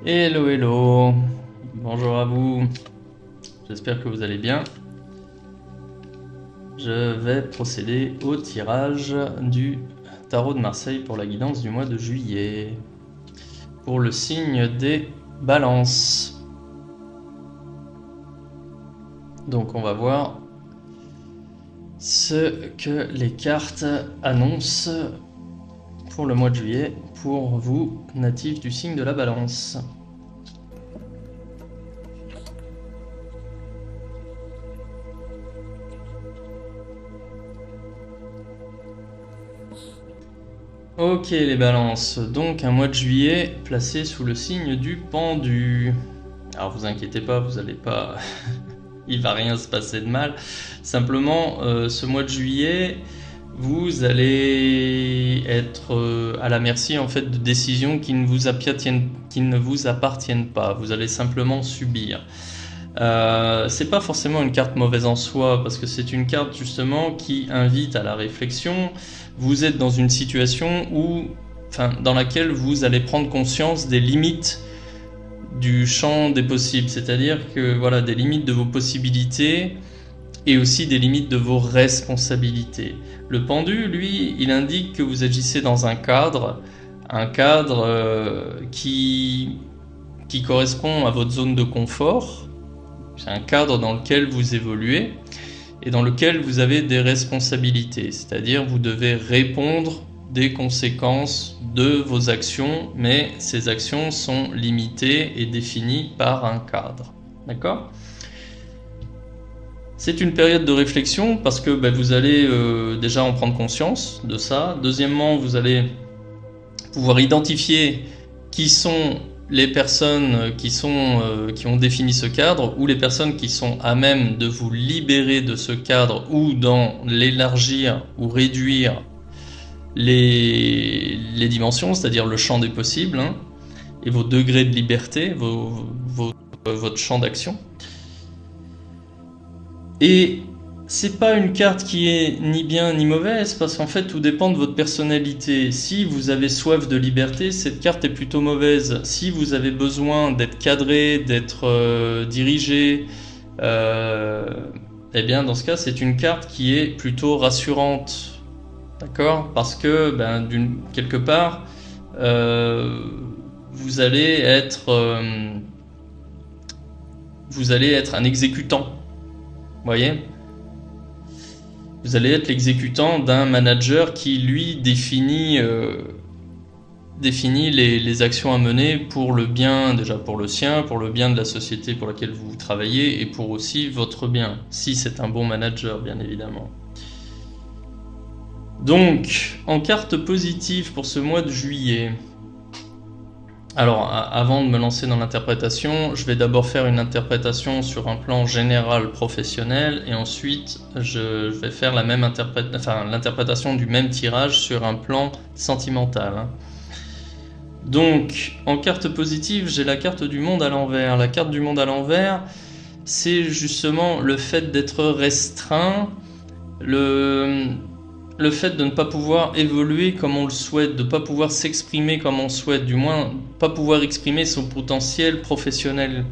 Hello, hello, bonjour à vous, j'espère que vous allez bien. Je vais procéder au tirage du tarot de Marseille pour la guidance du mois de juillet, pour le signe des balances. Donc on va voir ce que les cartes annoncent pour le mois de juillet pour vous, natifs du signe de la balance. Ok les balances, donc un mois de juillet placé sous le signe du pendu. Alors vous inquiétez pas, vous allez pas... il va rien se passer de mal. Simplement, ce mois de juillet, vous allez être à la merci en fait de décisions qui ne vous appartiennent pas. Vous allez simplement subir. C'est pas forcément une carte mauvaise en soi, parce que c'est une carte justement qui invite à la réflexion. Vous êtes dans une situation dans laquelle vous allez prendre conscience des limites du champ des possibles, c'est-à-dire que voilà, des limites de vos possibilités et aussi des limites de vos responsabilités. Le pendu, lui, il indique que vous agissez dans un cadre qui correspond à votre zone de confort. C'est un cadre dans lequel vous évoluez et dans lequel vous avez des responsabilités, c'est-à-dire vous devez répondre des conséquences de vos actions, mais ces actions sont limitées et définies par un cadre. D'accord ? C'est une période de réflexion parce que vous allez déjà en prendre conscience de ça. Deuxièmement, vous allez pouvoir identifier qui sont les personnes qui ont défini ce cadre, ou les personnes qui sont à même de vous libérer de ce cadre, ou d'en l'élargir ou réduire les dimensions, c'est-à-dire le champ des possibles, et vos degrés de liberté, votre champ d'action. Et c'est pas une carte qui est ni bien ni mauvaise, parce qu'en fait tout dépend de votre personnalité. Si vous avez soif de liberté, cette carte est plutôt mauvaise. Si vous avez besoin d'être cadré, d'être dirigé, eh bien dans ce cas c'est une carte qui est plutôt rassurante. D'accord ? Parce que quelque part vous allez être un exécutant. Vous voyez ? Vous allez être l'exécutant d'un manager qui, lui, définit les actions à mener pour le bien, déjà pour le sien, pour le bien de la société pour laquelle vous travaillez, et pour aussi votre bien, si c'est un bon manager, bien évidemment. Donc, en carte positive pour ce mois de juillet... Alors, avant de me lancer dans l'interprétation, je vais d'abord faire une interprétation sur un plan général professionnel, et ensuite je vais faire la même l'interprétation du même tirage sur un plan sentimental. Donc, en carte positive, j'ai la carte du monde à l'envers. La carte du monde à l'envers, c'est justement le fait d'être restreint, le fait de ne pas pouvoir évoluer comme on le souhaite, de ne pas pouvoir s'exprimer comme on souhaite, du moins pas pouvoir exprimer son potentiel professionnel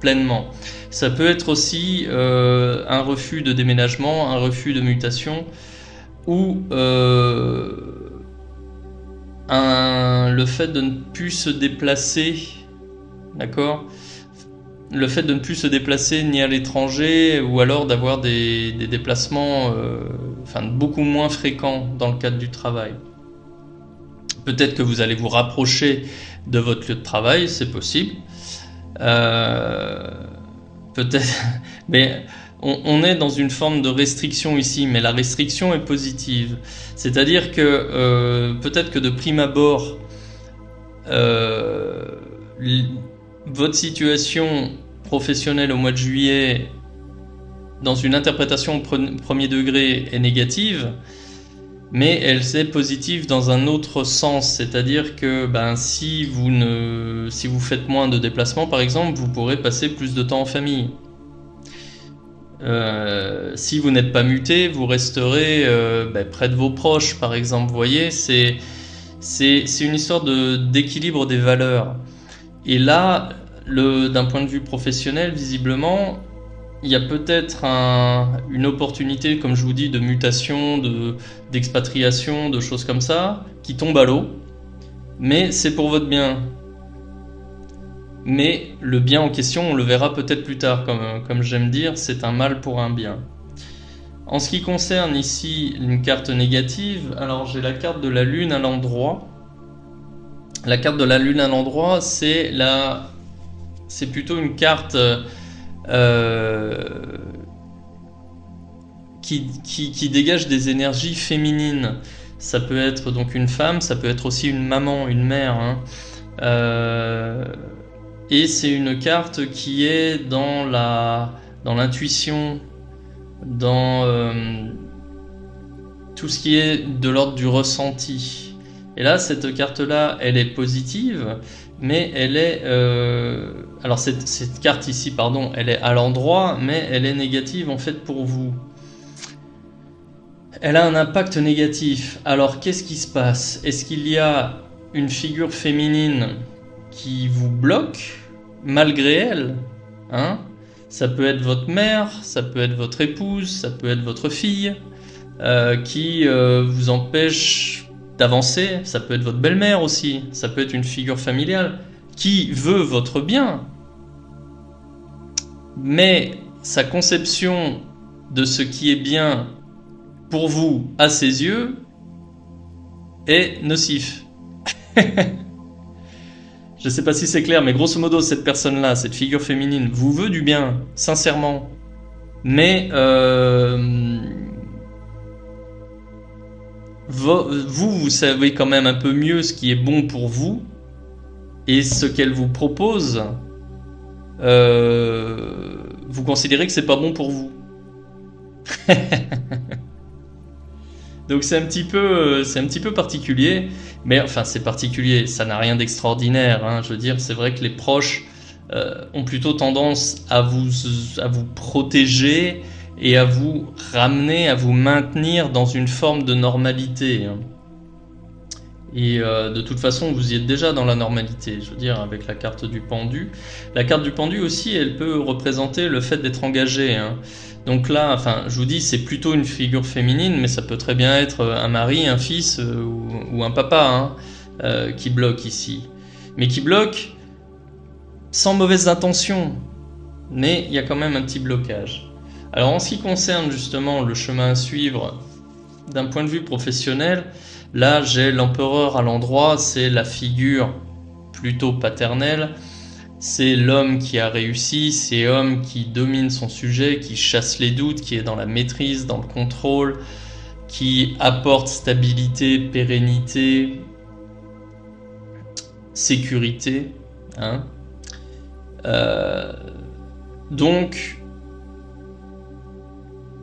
pleinement. Ça peut être aussi un refus de déménagement, un refus de mutation, ou le fait de ne plus se déplacer, d'accord ? Le fait de ne plus se déplacer ni à l'étranger, ou alors d'avoir des déplacements beaucoup moins fréquents dans le cadre du travail. Peut-être que vous allez vous rapprocher de votre lieu de travail, c'est possible. Peut-être, mais on est dans une forme de restriction ici, mais la restriction est positive. C'est-à-dire que peut-être que de prime abord, votre situation professionnelle au mois de juillet, dans une interprétation premier degré, est négative, mais elle est positive dans un autre sens, c'est-à-dire que si vous faites moins de déplacements, par exemple, vous pourrez passer plus de temps en famille. Si vous n'êtes pas muté, vous resterez près de vos proches, par exemple. Vous voyez, c'est une histoire d'équilibre des valeurs. Et là, d'un point de vue professionnel, visiblement, il y a peut-être une opportunité, comme je vous dis, de mutation, d'expatriation, de choses comme ça, qui tombe à l'eau. Mais c'est pour votre bien. Mais le bien en question, on le verra peut-être plus tard. Comme j'aime dire, c'est un mal pour un bien. En ce qui concerne ici une carte négative, alors j'ai la carte de la lune à l'endroit. La carte de la lune à l'endroit, c'est plutôt une carte qui dégage des énergies féminines. Ça peut être donc une femme, ça peut être aussi une maman, une mère. Hein. Et c'est une carte qui est dans l'intuition, dans tout ce qui est de l'ordre du ressenti. Et là, cette carte-là, elle est positive, mais elle est... alors cette carte ici, pardon, elle est à l'endroit, mais elle est négative en fait pour vous. Elle a un impact négatif. Alors qu'est-ce qui se passe? Est-ce qu'il y a une figure féminine qui vous bloque malgré elle, hein? Ça peut être votre mère, ça peut être votre épouse, ça peut être votre fille qui vous empêche d'avancer. Ça peut être votre belle-mère aussi, ça peut être une figure familiale qui veut votre bien, mais sa conception de ce qui est bien pour vous à ses yeux est nocif. Je sais pas si c'est clair, mais grosso modo, cette personne-là, cette figure féminine, vous veut du bien, sincèrement. Mais vous savez quand même un peu mieux ce qui est bon pour vous. Et ce qu'elle vous propose, vous considérez que c'est pas bon pour vous. Donc c'est un petit peu particulier, mais enfin c'est particulier, ça n'a rien d'extraordinaire. Hein. Je veux dire, c'est vrai que les proches ont plutôt tendance à vous protéger et à vous ramener, à vous maintenir dans une forme de normalité. Hein. Et de toute façon, vous y êtes déjà dans la normalité, je veux dire, avec la carte du pendu. La carte du pendu aussi, elle peut représenter le fait d'être engagé. Hein. Donc là, enfin, je vous dis, c'est plutôt une figure féminine, mais ça peut très bien être un mari, un fils ou un papa hein, qui bloque ici. Mais qui bloque sans mauvaise intention. Mais il y a quand même un petit blocage. Alors en ce qui concerne justement le chemin à suivre d'un point de vue professionnel, là j'ai l'empereur à l'endroit, c'est la figure plutôt paternelle. C'est l'homme qui a réussi, c'est l'homme qui domine son sujet, qui chasse les doutes, qui est dans la maîtrise, dans le contrôle, qui apporte stabilité, pérennité, sécurité. Hein. Donc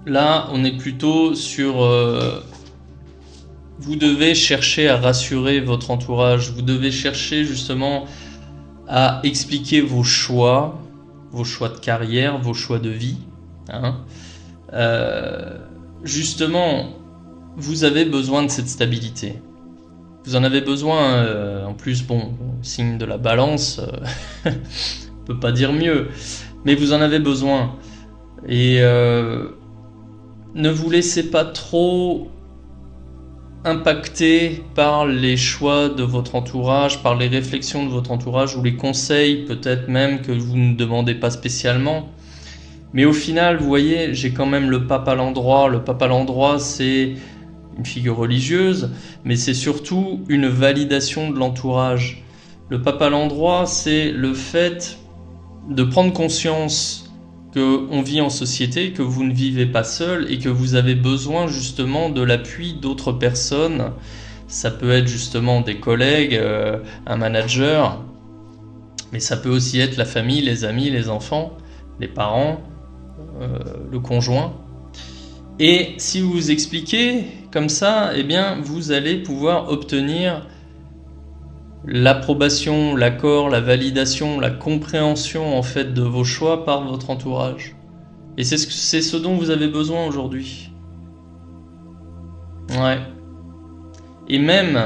là, on est plutôt sur... vous devez chercher à rassurer votre entourage, vous devez chercher justement à expliquer vos choix de carrière, vos choix de vie. Hein. Justement, vous avez besoin de cette stabilité. Vous en avez besoin, en plus, bon, signe de la balance, on peut pas dire mieux, mais vous en avez besoin. Et ne vous laissez pas trop impacté par les choix de votre entourage, par les réflexions de votre entourage ou les conseils peut-être même que vous ne demandez pas spécialement. Mais au final, vous voyez, j'ai quand même le pape à l'endroit. Le pape à l'endroit, c'est une figure religieuse, mais c'est surtout une validation de l'entourage. Le pape à l'endroit, c'est le fait de prendre conscience qu'on vit en société, que vous ne vivez pas seul et que vous avez besoin justement de l'appui d'autres personnes. Ça peut être justement des collègues, un manager, mais ça peut aussi être la famille, les amis, les enfants, les parents, le conjoint. Et si vous vous expliquez comme ça, eh bien, vous allez pouvoir obtenir l'approbation, l'accord, la validation, la compréhension en fait de vos choix par votre entourage. Et c'est ce dont vous avez besoin aujourd'hui. Ouais. Et même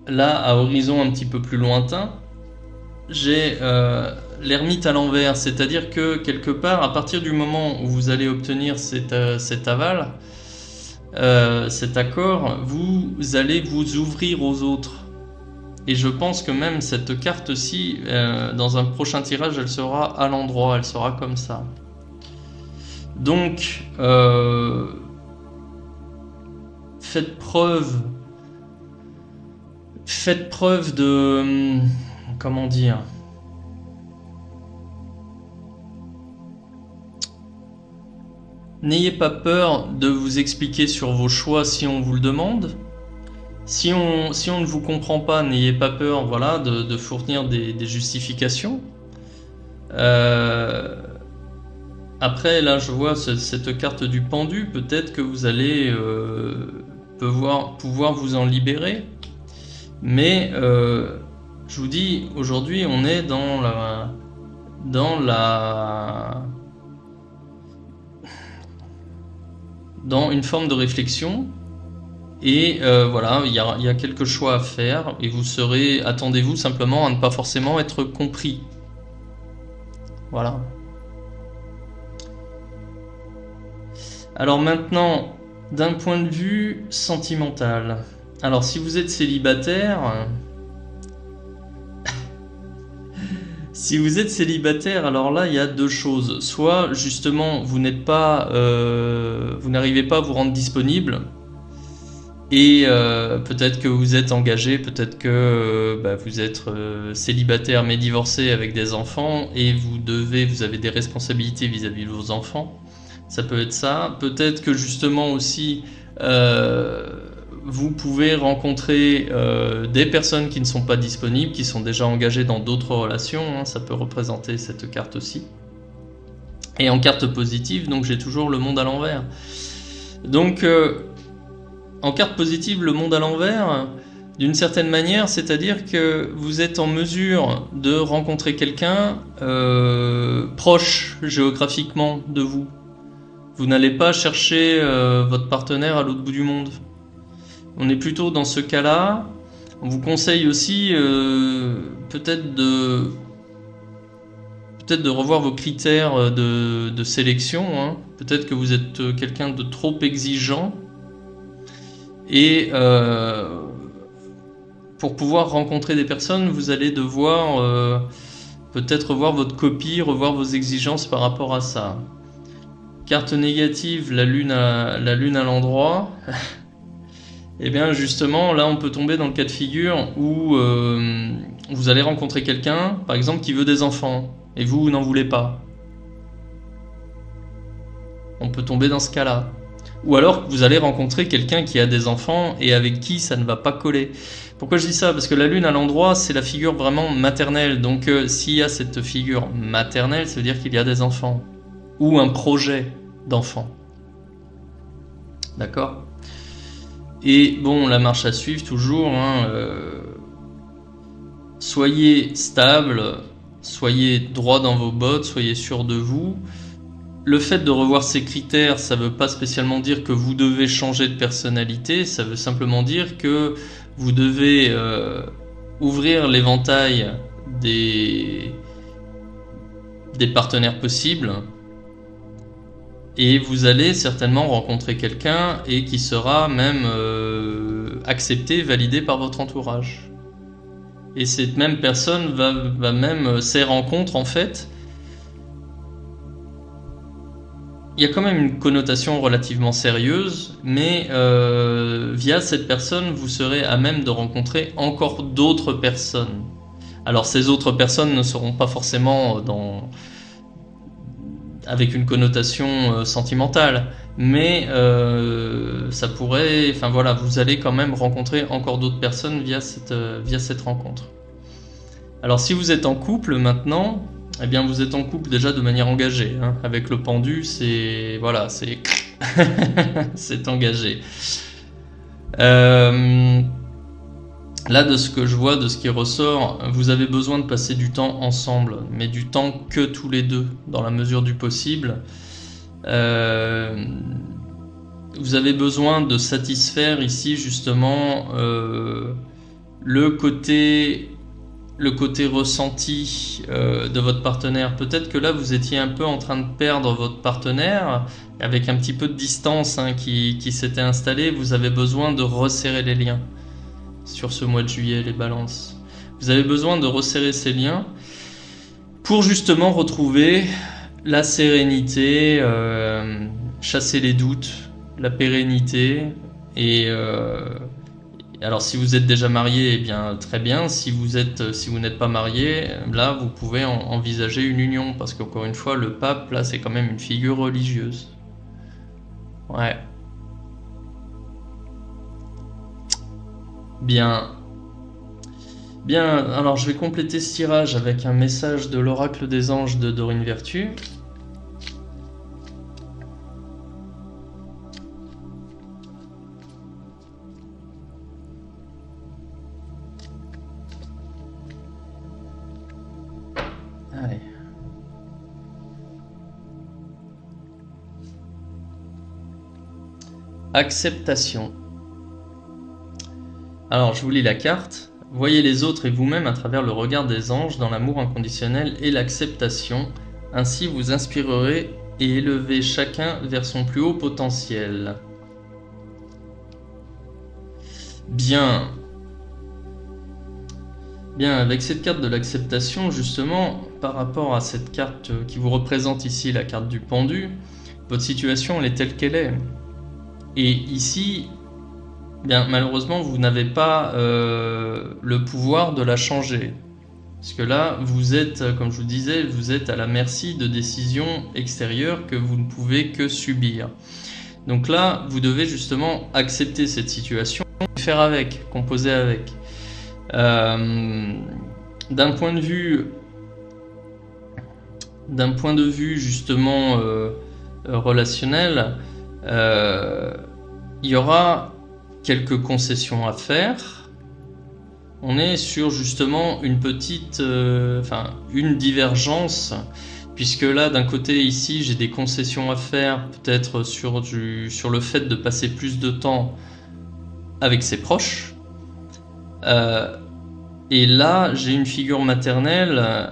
là, à horizon un petit peu plus lointain, j'ai l'ermite à l'envers, c'est-à-dire que quelque part, à partir du moment où vous allez obtenir cet aval, cet accord, vous allez vous ouvrir aux autres. Et je pense que même cette carte-ci, dans un prochain tirage, elle sera à l'endroit, elle sera comme ça. Donc, faites preuve de... comment dire ? N'ayez pas peur de vous expliquer sur vos choix si on vous le demande. Si on ne vous comprend pas, n'ayez pas peur, voilà, de fournir des justifications. Après, là, je vois cette carte du pendu. Peut-être que vous allez pouvoir vous en libérer. Mais je vous dis, aujourd'hui, on est dans une forme de réflexion. Et voilà, il y a quelques choix à faire. Et attendez-vous simplement à ne pas forcément être compris. Voilà. Alors maintenant, d'un point de vue sentimental. Alors si vous êtes célibataire... Si vous êtes célibataire, alors là, il y a deux choses. Soit, justement, vous n'arrivez pas à vous rendre disponible. Et peut-être que vous êtes engagé, peut-être que vous êtes célibataire mais divorcé avec des enfants et vous avez des responsabilités vis-à-vis de vos enfants. Ça peut être ça. Peut-être que justement aussi vous pouvez rencontrer des personnes qui ne sont pas disponibles, qui sont déjà engagées dans d'autres relations. Hein, ça peut représenter cette carte aussi. Et en carte positive, donc j'ai toujours le monde à l'envers. Donc en carte positive, le monde à l'envers, d'une certaine manière, c'est-à-dire que vous êtes en mesure de rencontrer quelqu'un proche géographiquement de vous. Vous n'allez pas chercher votre partenaire à l'autre bout du monde. On est plutôt dans ce cas-là. On vous conseille aussi peut-être de revoir vos critères de sélection. Hein. Peut-être que vous êtes quelqu'un de trop exigeant. Et pour pouvoir rencontrer des personnes, vous allez devoir peut-être revoir votre copie, revoir vos exigences par rapport à ça. Carte négative, la lune à l'endroit. Et bien justement, là on peut tomber dans le cas de figure où vous allez rencontrer quelqu'un, par exemple, qui veut des enfants, et vous n'en voulez pas. On peut tomber dans ce cas-là. Ou alors vous allez rencontrer quelqu'un qui a des enfants et avec qui ça ne va pas coller. Pourquoi je dis ça ? Parce que la lune à l'endroit, c'est la figure vraiment maternelle. Donc s'il y a cette figure maternelle, ça veut dire qu'il y a des enfants. Ou un projet d'enfant. D'accord ? Et bon, la marche à suivre toujours. Hein, soyez stable, soyez droit dans vos bottes, soyez sûr de vous. Le fait de revoir ces critères, ça ne veut pas spécialement dire que vous devez changer de personnalité, ça veut simplement dire que vous devez ouvrir l'éventail des partenaires possibles et vous allez certainement rencontrer quelqu'un et qui sera même accepté, validé par votre entourage. Et cette même personne va même, ces rencontres en fait, il y a quand même une connotation relativement sérieuse, mais via cette personne, vous serez à même de rencontrer encore d'autres personnes. Alors ces autres personnes ne seront pas forcément avec une connotation sentimentale, mais ça pourrait, enfin voilà, vous allez quand même rencontrer encore d'autres personnes via cette rencontre. Alors si vous êtes en couple maintenant, eh bien vous êtes en couple déjà de manière engagée. Hein. Avec le pendu, c'est voilà, c'est c'est engagé. Là, de ce que je vois, de ce qui ressort, vous avez besoin de passer du temps ensemble, mais du temps que tous les deux, dans la mesure du possible. Vous avez besoin de satisfaire ici justement le côté ressenti de votre partenaire. Peut-être que là, vous étiez un peu en train de perdre votre partenaire, avec un petit peu de distance qui s'était installée. Vous avez besoin de resserrer les liens sur ce mois de juillet, les balances. Vous avez besoin de resserrer ces liens pour justement retrouver la sérénité, chasser les doutes, la pérennité. Et alors si vous êtes déjà marié, eh bien très bien. Si vous n'êtes pas marié, là vous pouvez envisager une union, parce qu'encore une fois, le pape là c'est quand même une figure religieuse. Ouais. Bien. Bien, alors je vais compléter ce tirage avec un message de l'oracle des anges de Dorine Vertu. Allez. Acceptation. Alors je vous lis la carte. Voyez les autres et vous-même à travers le regard des anges dans l'amour inconditionnel et l'acceptation. Ainsi vous inspirerez et élevez chacun vers son plus haut potentiel. Bien. Bien, avec cette carte de l'acceptation, justement, par rapport à cette carte qui vous représente ici, la carte du pendu, votre situation elle est telle qu'elle est. Et ici, bien, malheureusement, vous n'avez pas le pouvoir de la changer. Parce que là, vous êtes, comme je vous disais, vous êtes à la merci de décisions extérieures que vous ne pouvez que subir. Donc là, vous devez justement accepter cette situation, faire avec, composer avec. D'un point de vue justement relationnel, il y aura quelques concessions à faire. On est sur justement une petite, une divergence, puisque là d'un côté ici j'ai des concessions à faire, peut-être sur le fait de passer plus de temps avec ses proches. Et là j'ai une figure maternelle,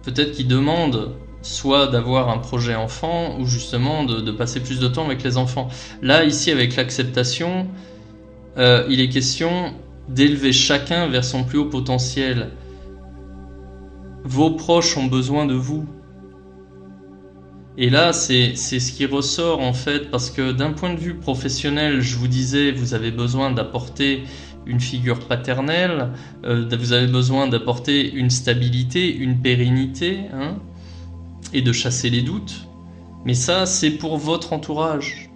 peut-être qui demande soit d'avoir un projet enfant, ou justement de passer plus de temps avec les enfants. Là ici avec l'acceptation, il est question d'élever chacun vers son plus haut potentiel. Vos proches ont besoin de vous. Et là, c'est ce qui ressort en fait, parce que d'un point de vue professionnel, je vous disais, vous avez besoin d'apporter une figure paternelle, vous avez besoin d'apporter une stabilité, une pérennité, hein, et de chasser les doutes. Mais ça, c'est pour votre entourage.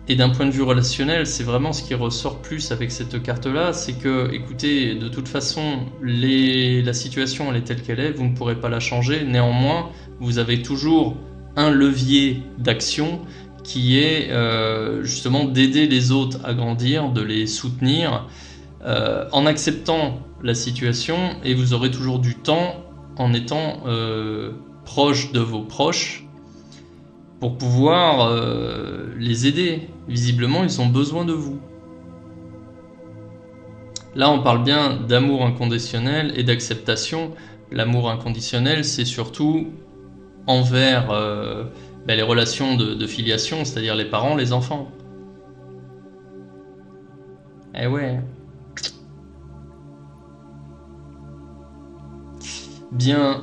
Et d'un point de vue relationnel, c'est vraiment ce qui ressort plus avec cette carte-là, c'est que, écoutez, de toute façon, la situation elle est telle qu'elle est, vous ne pourrez pas la changer. Néanmoins, vous avez toujours un levier d'action qui est justement d'aider les autres à grandir, de les soutenir, en acceptant la situation, et vous aurez toujours du temps en étant proche de vos proches, pour pouvoir les aider. Visiblement, ils ont besoin de vous. Là, on parle bien d'amour inconditionnel et d'acceptation. L'amour inconditionnel, c'est surtout envers les relations de filiation, c'est-à-dire les parents, les enfants. Eh ouais. Bien.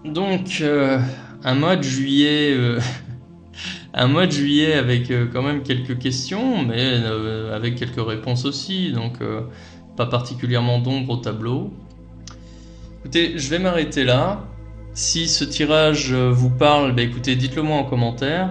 Donc... un mois de juillet, avec quand même quelques questions, mais avec quelques réponses aussi, donc pas particulièrement d'ombre au tableau. Écoutez, je vais m'arrêter là. Si ce tirage vous parle, écoutez, dites-le moi en commentaire.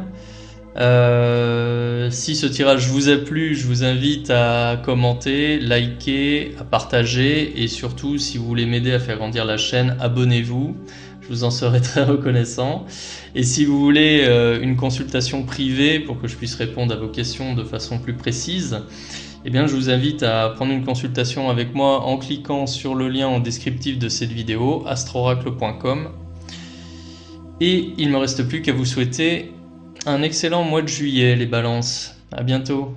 Si ce tirage vous a plu, je vous invite à commenter, liker, à partager, et surtout, si vous voulez m'aider à faire grandir la chaîne, abonnez-vous. Je vous en serai très reconnaissant. Et si vous voulez une consultation privée pour que je puisse répondre à vos questions de façon plus précise, eh bien, je vous invite à prendre une consultation avec moi en cliquant sur le lien en descriptif de cette vidéo, astroracle.com. Et il ne me reste plus qu'à vous souhaiter un excellent mois de juillet, les balances. À bientôt.